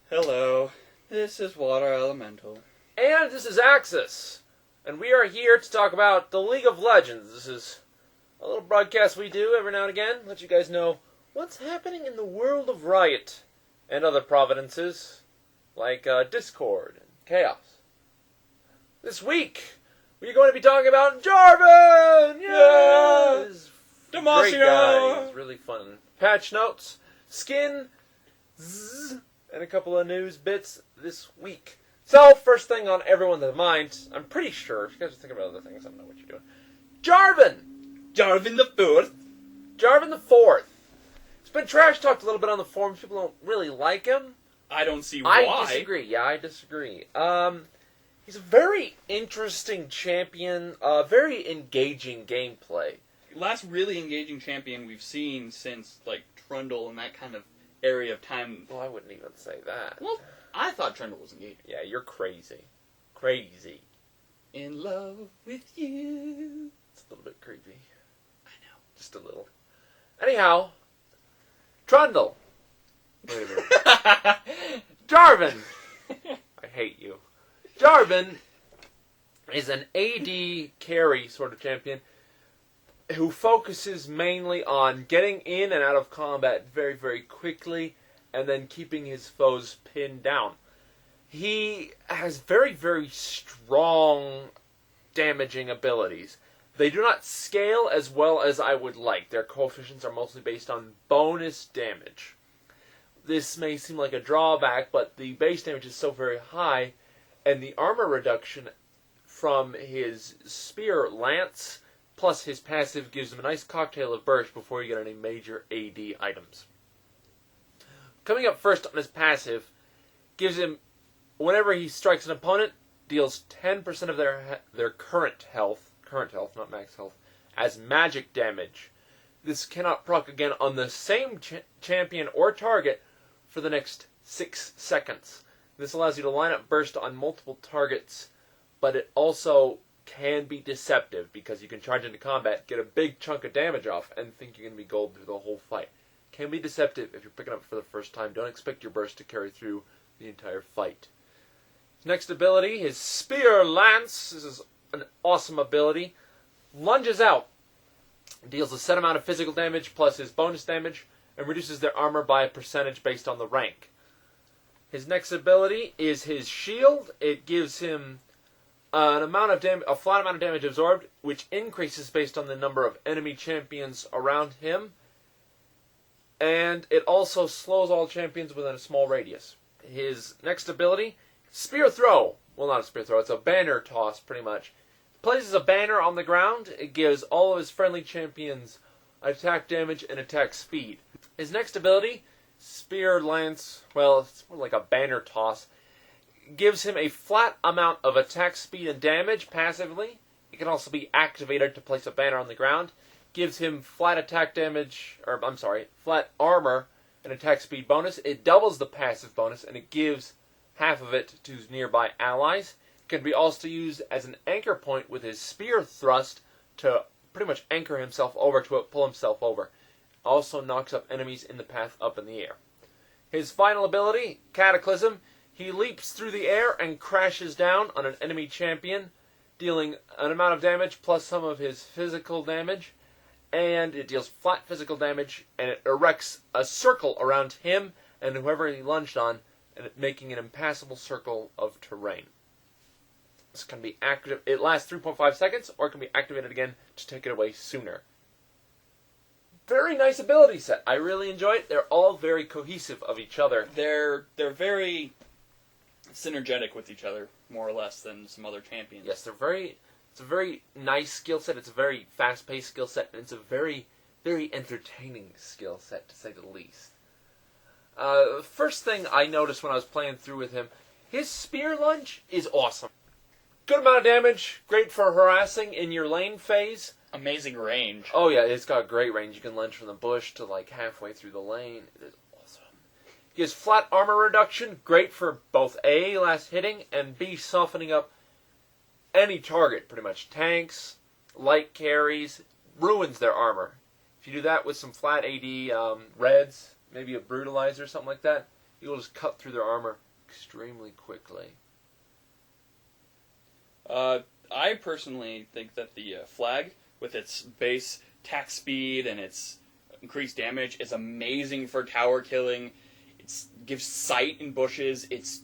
Hello, this is Water Elemental. And this is Axis. And we are here to talk about the League of Legends. This is a little broadcast we do every now and again. Let you guys know what's happening in the world of Riot and other providences, like Discord and Chaos. This week, we're going to be talking about Jarvan! Yeah! Demacia! Great guy. He's really fun. Patch notes, skin, and a couple of news bits this week. So, first thing on everyone's mind, I'm pretty sure, if you guys are thinking about other things, I don't know what you're doing. Jarvan! Jarvan the Fourth. Jarvan the Fourth. It's been trash talked a little bit on the forums. People don't really like him. I don't see why. I disagree. Yeah, I disagree. He's a very interesting champion, very engaging gameplay. Last really engaging champion we've seen since, like, Trundle and that kind of area of time. Well, I wouldn't even say that. Well, I thought Trundle was engaging. Yeah, you're crazy. Crazy. In love with you. It's a little bit creepy. I know. Just a little. Anyhow, Trundle. Wait a minute. Jarvan. I hate you. Jarvan is an AD carry sort of champion who focuses mainly on getting in and out of combat very, very quickly and then keeping his foes pinned down. He has very, very strong damaging abilities. They do not scale as well as I would like. Their coefficients are mostly based on bonus damage. This may seem like a drawback, but the base damage is so very high, and the armor reduction from his spear lance plus his passive gives him a nice cocktail of burst before you get any major AD items. Coming up first on his passive gives him, whenever he strikes an opponent, deals 10% of their current health, not max health, as magic damage. This cannot proc again on the same champion or target for the next 6 seconds. This allows you to line up burst on multiple targets, but it also can be deceptive because you can charge into combat, get a big chunk of damage off, and think you're going to be gold through the whole fight. Can be deceptive if you're picking up for the first time. Don't expect your burst to carry through the entire fight. His next ability, his Spear Lance. This is an awesome ability. Lunges out. Deals a set amount of physical damage plus his bonus damage, and reduces their armor by a percentage based on the rank. His next ability is his Shield. It gives him a flat amount of damage absorbed, which increases based on the number of enemy champions around him. And it also slows all champions within a small radius. His next ability, Spear Throw. Well, not a Spear Throw, it's a banner toss, pretty much. Places a banner on the ground. It gives all of his friendly champions attack damage and attack speed. His next ability, Spear Lance, well, it's more like a banner toss, gives him a flat amount of attack speed and damage passively. It can also be activated to place a banner on the ground. Gives him flat armor and attack speed bonus. It doubles the passive bonus, and it gives half of it to nearby allies. It can be also used as an anchor point with his spear thrust to pretty much anchor himself over to it, pull himself over. Also knocks up enemies in the path up in the air. His final ability, Cataclysm. He leaps through the air and crashes down on an enemy champion, dealing an amount of damage plus some of his physical damage. And it deals flat physical damage, and it erects a circle around him and whoever he lunged on, and making an impassable circle of terrain. This can be active. It lasts 3.5 seconds, or it can be activated again to take it away sooner. Very nice ability set. I really enjoy it. They're all very cohesive of each other. They're very synergetic with each other, more or less, than some other champions. Yes, it's a very nice skill set. It's a very fast-paced skill set, and it's a very, very entertaining skill set, to say the least. First thing I noticed when I was playing through with him, his spear lunge is awesome. Good amount of damage, great for harassing in your lane phase. Amazing range. Oh yeah, it's got great range. You can lunge from the bush to like halfway through the lane. It is awesome. He has flat armor reduction, great for both A, last hitting, and B, softening up any target, pretty much. Tanks, light carries, ruins their armor. If you do that with some flat AD reds, maybe a brutalizer or something like that, you will just cut through their armor extremely quickly. I personally think that the flag, with its base attack speed and its increased damage, is amazing for tower killing. It gives sight in bushes. It's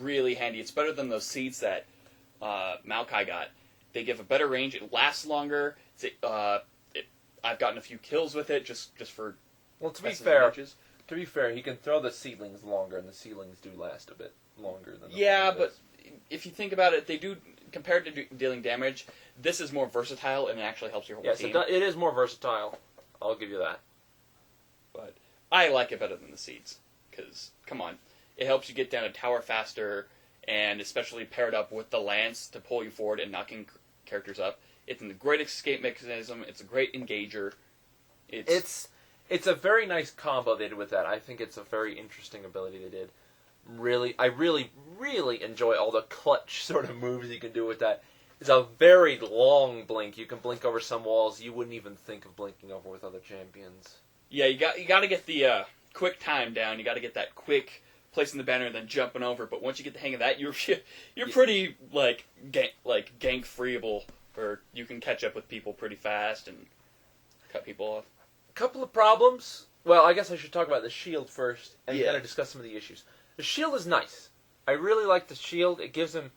really handy. It's better than those seeds that Maokai got. They give a better range. It lasts longer. I've gotten a few kills with it just for. Well, to be fair, he can throw the seedlings longer, and the seedlings do last a bit longer than. But if you think about it, they do, compared to dealing damage, this is more versatile and it actually helps your whole team. Yes, it is more versatile. I'll give you that. But I like it better than the seeds because, come on, it helps you get down a tower faster, and especially paired up with the lance to pull you forward and knocking characters up. It's a great escape mechanism. It's a great engager. It's a very nice combo they did with that. I think it's a very interesting ability they did. I really enjoy all the clutch sort of moves you can do with that. It's a very long blink. You can blink over some walls you wouldn't even think of blinking over with other champions. Yeah, you got to get the quick time down. You got to get that quick placing the banner and then jumping over. But once you get the hang of that, you're pretty gank freeable, or you can catch up with people pretty fast and cut people off. A couple of problems. Well, I guess I should talk about the shield first and kind of discuss some of the issues. The shield is nice. I really like the shield. It gives him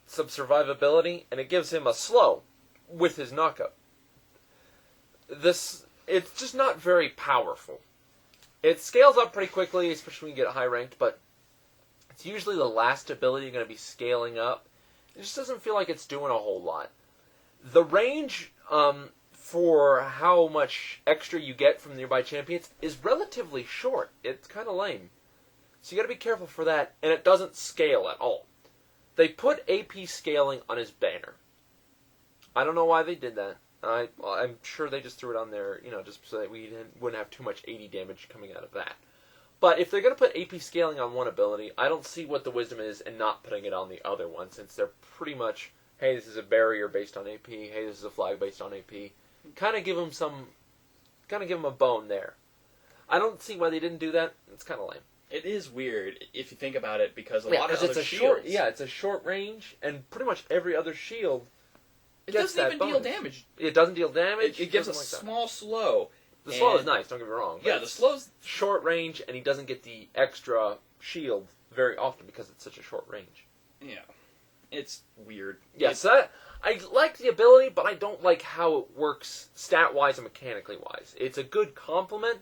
some survivability, and it gives him a slow with his knockup. It's just not very powerful. It scales up pretty quickly, especially when you get high ranked, but it's usually the last ability you're going to be scaling up. It just doesn't feel like it's doing a whole lot. The range for how much extra you get from nearby champions is relatively short. It's kind of lame. So you got to be careful for that, and it doesn't scale at all. They put AP scaling on his banner. I don't know why they did that. I'm sure they just threw it on there, just so that we wouldn't have too much 80 damage coming out of that. But if they're going to put AP scaling on one ability, I don't see what the wisdom is in not putting it on the other one, since they're pretty much, hey, this is a barrier based on AP, hey, this is a flag based on AP. Kind of give them a bone there. I don't see why they didn't do that. It's kind of lame. It is weird if you think about it, because a lot of other shields... it's a short range, and pretty much every other shield doesn't even deal damage. It doesn't deal damage. It gives a small slow. The slow is nice, don't get me wrong. Yeah, the slow's... short range, and he doesn't get the extra shield very often because it's such a short range. Yeah. It's weird. Yes, I like the ability, but I don't like how it works stat-wise and mechanically-wise. It's a good compliment,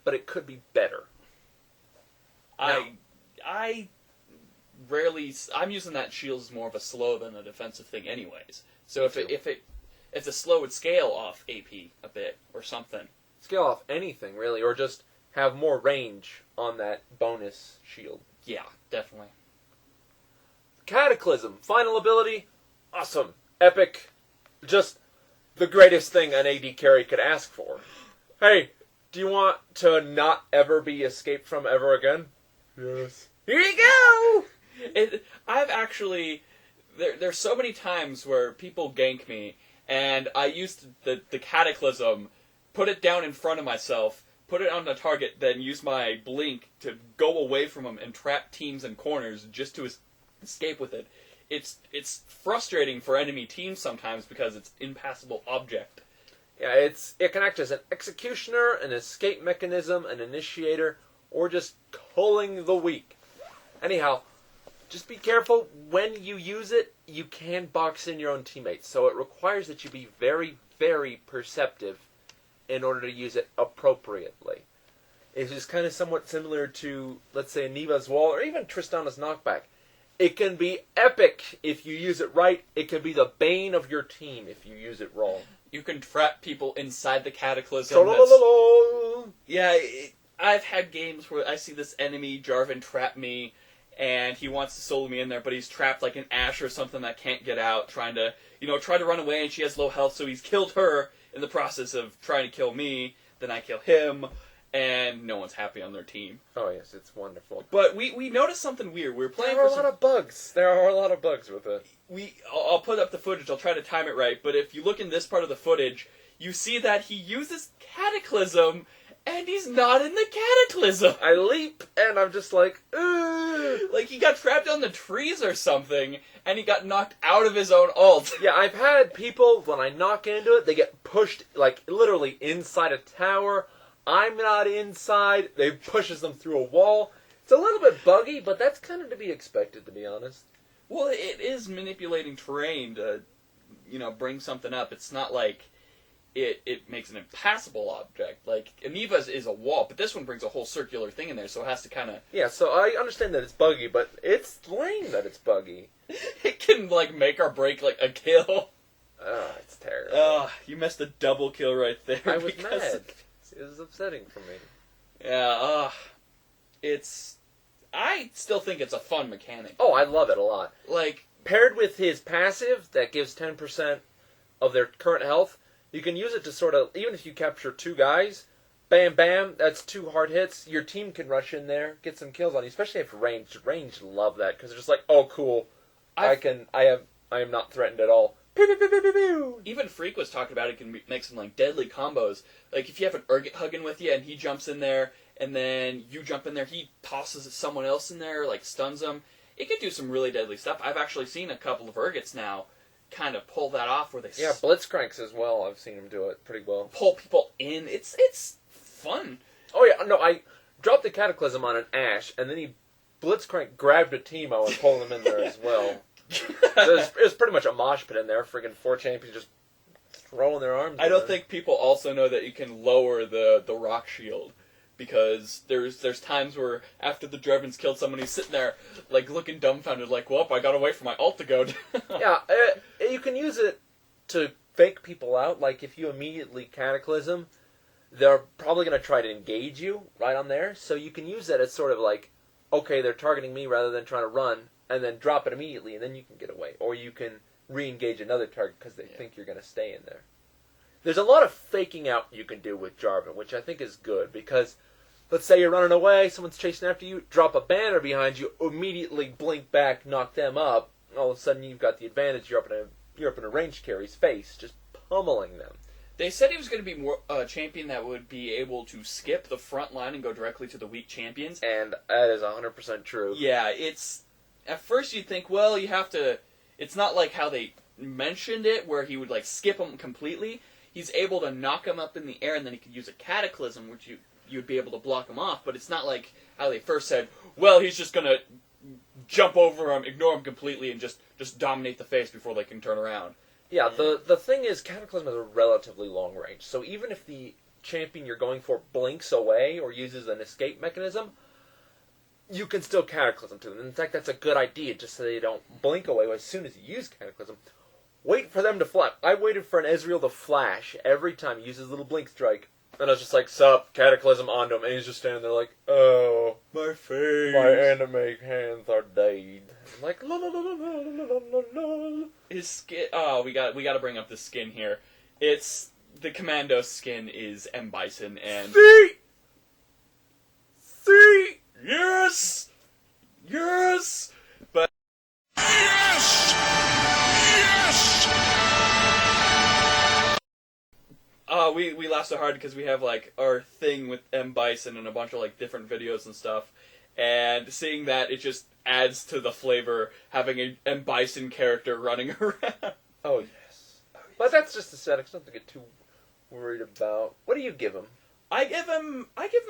but it could be better. I rarely... I'm using that shield as more of a slow than a defensive thing anyways. So if the slow would scale off AP a bit or something. Scale off anything, really, or just have more range on that bonus shield. Yeah, definitely. Cataclysm. Final ability. Awesome. Epic. Just the greatest thing an AD carry could ask for. Hey, do you want to not ever be escaped from ever again? Yes. Here you go! I've actually... There's so many times where people gank me, and I used the Cataclysm, put it down in front of myself, put it on the target, then use my blink to go away from them and trap teams in corners just to escape with it. It's frustrating for enemy teams sometimes because it's impassable object. Yeah, it can act as an executioner, an escape mechanism, an initiator, or just culling the weak. Anyhow, just be careful. When you use it, you can box in your own teammates, so it requires that you be very, very perceptive in order to use it appropriately. It's just kind of somewhat similar to, let's say, Anivia's wall, or even Tristana's knockback. It can be epic if you use it right. It can be the bane of your team if you use it wrong. You can trap people inside the Cataclysm. Yeah, I've had games where I see this enemy, Jarvan, trap me, and he wants to solo me in there, but he's trapped like an Ashe or something that can't get out, trying to run away, and she has low health, so he's killed her in the process of trying to kill me, then I kill him, and no one's happy on their team. Oh yes, it's wonderful. But we noticed something weird. We were playing There are a lot of bugs. There are a lot of bugs with it. I'll put up the footage, I'll try to time it right, but if you look in this part of the footage, you see that he uses Cataclysm, And he's not in the Cataclysm. I leap, and I'm just like, ugh. Like, he got trapped on the trees or something, and he got knocked out of his own ult. Yeah, I've had people, when I knock into it, they get pushed, like, literally inside a tower. I'm not inside. It pushes them through a wall. It's a little bit buggy, but that's kind of to be expected, to be honest. Well, it is manipulating terrain to, bring something up. It's not like it makes an impassable object. Like, Aniva's is a wall, but this one brings a whole circular thing in there, so it has to kind of... Yeah, so I understand that it's buggy, but it's lame that it's buggy. It can, make or break, a kill. It's terrible. You missed a double kill right there. I was mad. It was upsetting for me. Yeah, I still think it's a fun mechanic. Oh, I love it a lot. Paired with his passive that gives 10% of their current health, you can use it to sort of, even if you capture 2 guys, bam, bam, that's 2 hard hits. Your team can rush in there, get some kills on you, especially if ranged. Ranged love that, because they're just like, oh, cool. I am not threatened at all. Pew, pew, pew, pew, pew, pew. Even Freak was talking about it can make some deadly combos. Like if you have an Urgot hugging with you and he jumps in there and then you jump in there, he tosses someone else in there, stuns them. It could do some really deadly stuff. I've actually seen a couple of Urgots now kind of pull that off where they Blitzcranks as well. I've seen him do it pretty well. Pull people in. It's fun. Oh yeah, no, I dropped the Cataclysm on an Ashe and then he Blitzcrank grabbed a Teemo and pulled him in there as well. So it was pretty much a mosh pit in there. Friggin' 4 champions just throwing their arms. I don't think people also know that you can lower the rock shield, because there's times where after the Jarvan's killed someone, he's sitting there looking dumbfounded, well, I gotta wait for my ult to go. Yeah, you can use it to fake people out. Like if you immediately Cataclysm, they're probably gonna try to engage you right on there. So you can use that as sort of okay, they're targeting me rather than trying to run. And then drop it immediately, and then you can get away. Or you can re-engage another target because they think you're going to stay in there. There's a lot of faking out you can do with Jarvan, which I think is good, because let's say you're running away, someone's chasing after you, drop a banner behind you, immediately blink back, knock them up, and all of a sudden you've got the advantage, you're up in a ranged carry's face, just pummeling them. They said he was going to be a champion that would be able to skip the front line and go directly to the weak champions. And that is 100% true. Yeah, it's... At first you'd think, well, you have to... It's not like how they mentioned it, where he would, skip them completely. He's able to knock them up in the air, and then he could use a Cataclysm, which you'd be able to block him off. But it's not like how they first said, well, he's just going to jump over him, ignore him completely, and just dominate the face before they can turn around. Yeah, the thing is, Cataclysm is a relatively long range. So even if the champion you're going for blinks away or uses an escape mechanism, you can still Cataclysm to them. In fact, that's a good idea, just so they don't blink away as soon as you use Cataclysm. Wait for them to flash. I waited for an Ezreal to flash every time he used his little blink strike. And I was just like, sup, Cataclysm onto him. And he's just standing there like, oh, my face. My anime hands are dead. I'm like, la la la la la la la la. His skin. Oh, we got to bring up the skin here. It's the Commando skin is M Bison and. See. Yes. Yes. But. Yes. Yes. We laughed so hard because we have our thing with M Bison and a bunch of different videos and stuff, and seeing that it just adds to the flavor having a M Bison character running around. Oh yes, but that's just aesthetics. Nothing to get too worried about. What do you give him? I give him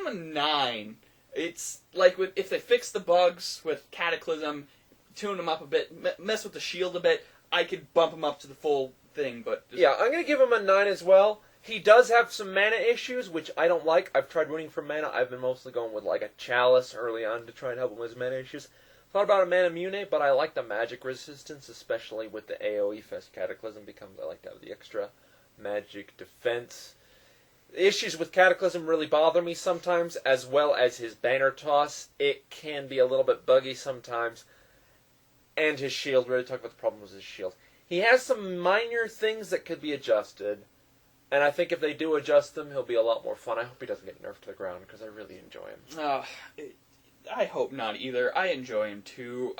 a 9. It's if they fix the bugs with Cataclysm, tune him up a bit, mess with the shield a bit, I could bump him up to the full thing. But yeah, I'm gonna give him a 9 as well. He does have some mana issues, which I don't like. I've tried running for mana. I've been mostly going with a Chalice early on to try and help him with his mana issues. Thought about a Mana Mune, but I like the magic resistance, especially with the AoE Fest Cataclysm I like to have the extra magic defense. The issues with Cataclysm really bother me sometimes, as well as his banner toss. It can be a little bit buggy sometimes. And his shield. We already talked about the problem with his shield. He has some minor things that could be adjusted. And I think if they do adjust them, he'll be a lot more fun. I hope he doesn't get nerfed to the ground, because I really enjoy him. I hope not either. I enjoy him too.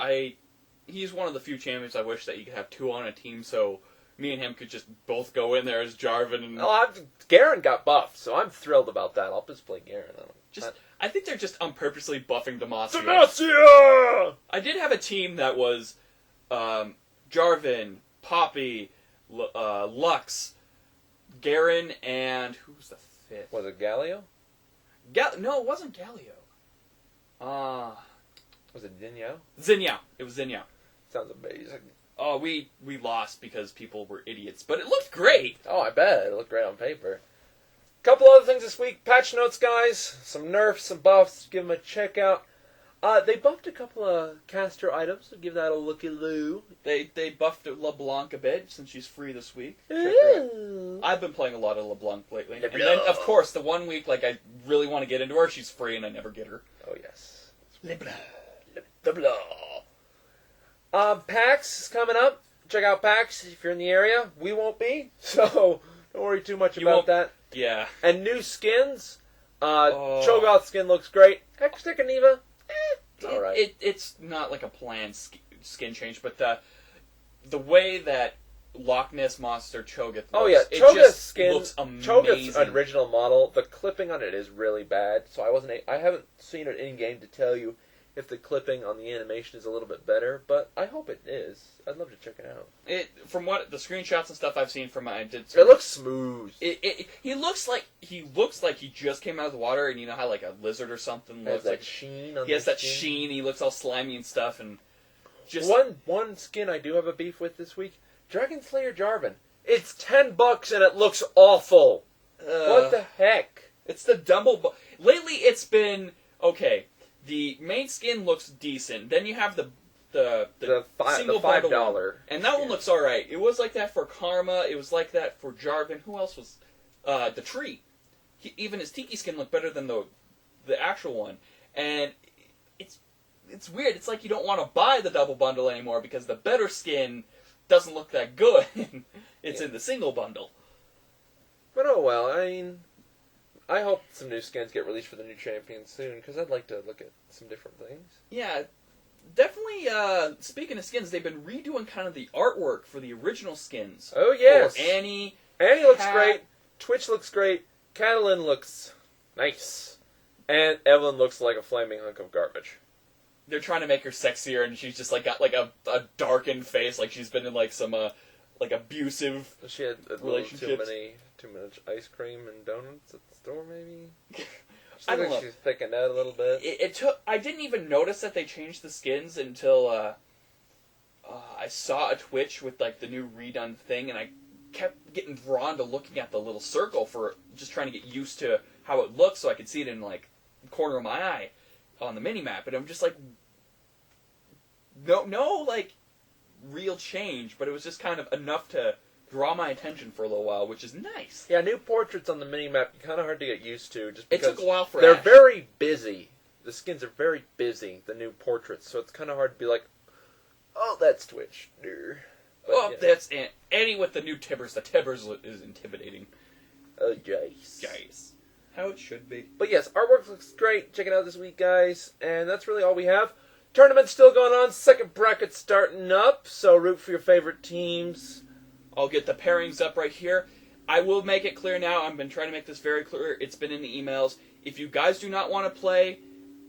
He's one of the few champions I wish that you could have 2 on a team, so me and him could just both go in there as Jarvan and Garen got buffed, so I'm thrilled about that. I'll just play Garen. I think they're just purposely buffing Demacia. Demacia! I did have a team that was Jarvan, Poppy, Lux, Garen, and who was the fifth? Was it Galio? No, it wasn't Galio. Was it Dinyo? Zinyan. It was Zinyan. Sounds amazing. Oh, we lost because people were idiots, but it looked great. Oh, I bet. It looked great on paper. Couple other things this week. Patch notes, guys. Some nerfs, some buffs. Give them a check out. They buffed a couple of caster items, so give that a looky-loo. They buffed LeBlanc a bit since she's free this week. Ooh. I've been playing a lot of LeBlanc lately. LeBlanc. And then, of course, the 1 week I really want to get into her, she's free and I never get her. Oh, yes. LeBlanc. PAX is coming up. Check out PAX if you're in the area. We won't be, so don't worry too much about that. Yeah. And new skins. Cho'gath skin looks great. Extra Anivia. It's alright. It's not like a planned skin change, but the way that Loch Ness Monster Cho'gath looks, Cho'gath's skin looks amazing. Cho'gath's original model, the clipping on it is really bad, so I haven't seen it in game to tell you if the clipping on the animation is a little bit better, but I hope it is. I'd love to check it out. From what the screenshots and stuff I've seen from it looks smooth. He looks like he just came out of the water, and you know how like a lizard or something looks like sheen on he has that skin. sheen. He looks all slimy and stuff, and just one skin I do have a beef with this week: Dragon Slayer Jarvan. It's $10 and it looks awful. What the heck? It's the double. Lately, it's been okay. The main skin looks decent. Then you have the single bundle one, and that one looks all right. It was like that for Karma. It was like that for Jarvan. Who else was the Tree? Even his Tiki skin looked better than the actual one. And it's weird. It's like you don't want to buy the double bundle anymore because the better skin doesn't look that good. It's in the single bundle. But oh well. I mean, I hope some new skins get released for the new champions soon, because I'd like to look at some different things. Yeah, definitely, speaking of skins, they've been redoing kind of the artwork for the original skins. Oh, yes. For Annie looks great. Twitch looks great. Catalin looks nice. And Evelyn looks like a flaming hunk of garbage. They're trying to make her sexier, and she's just, like, got, like, a darkened face, like she's been in, like, some, like, abusive She had a little too much ice cream and donuts at the store, maybe? I don't know. She's thickened out a little bit. It took. I didn't even notice that they changed the skins until I saw a Twitch with like the new redone thing, and I kept getting drawn to looking at the little circle for just trying to get used to how it looks, so I could see it in like the corner of my eye on the mini map, and I'm just like, no, like real change, but it was just kind of enough to draw my attention for a little while, which is nice. Yeah, new portraits on the minimap, kind of hard to get used to. Just because it took a while for they're Ash. very busy. The skins are very busy, the new portraits, so it's kind of hard to be like, oh, that's Twitch. But, that's Annie with the new Tibbers. The Tibbers is intimidating. Oh, yes. Guys. How it should be. But yes, artwork looks great. Check it out this week, guys. And that's really all we have. Tournament's still going on. Second bracket starting up, so root for your favorite teams. I'll get the pairings up right here. I will make it clear now. I've been trying to make this very clear. It's been in the emails. If you guys do not want to play,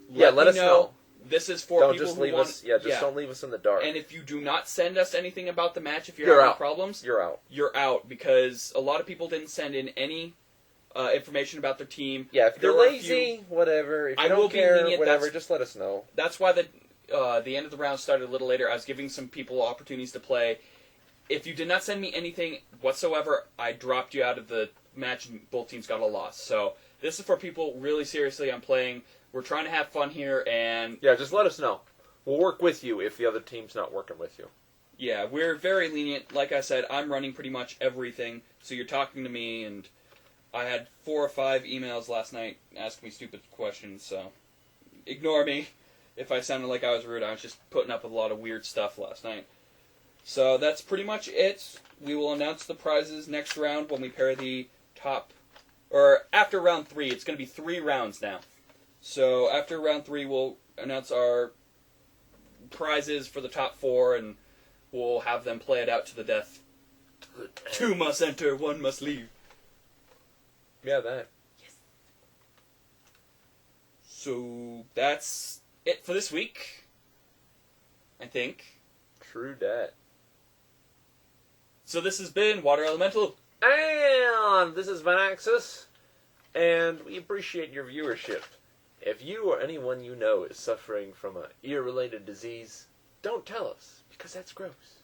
let us know. This is for people who want... Don't leave us in the dark. And if you do not send us anything about the match, if you're having problems... You're out. You're out, because a lot of people didn't send in any information about their team. Yeah, if you're lazy, whatever. If you don't care, whatever, just let us know. That's why the end of the round started a little later. I was giving some people opportunities to play. If you did not send me anything whatsoever, I dropped you out of the match and both teams got a loss. So this is for people really seriously on playing. We're trying to have fun here, and... Yeah, just let us know. We'll work with you if the other team's not working with you. Yeah, we're very lenient. Like I said, I'm running pretty much everything, so you're talking to me, and I had 4 or 5 emails last night asking me stupid questions, so ignore me. If I sounded like I was rude, I was just putting up with a lot of weird stuff last night. So that's pretty much it. We will announce the prizes next round when we pair the top... Or after round 3. It's going to be 3 rounds now. So after round 3, we'll announce our prizes for the top 4, and we'll have them play it out to the death Two must enter, one must leave. Yeah, that. So that's it for this week, I think. True dat. So this has been Water Elemental. And this is Van Axis, and we appreciate your viewership. If you or anyone you know is suffering from an ear-related disease, don't tell us, because that's gross.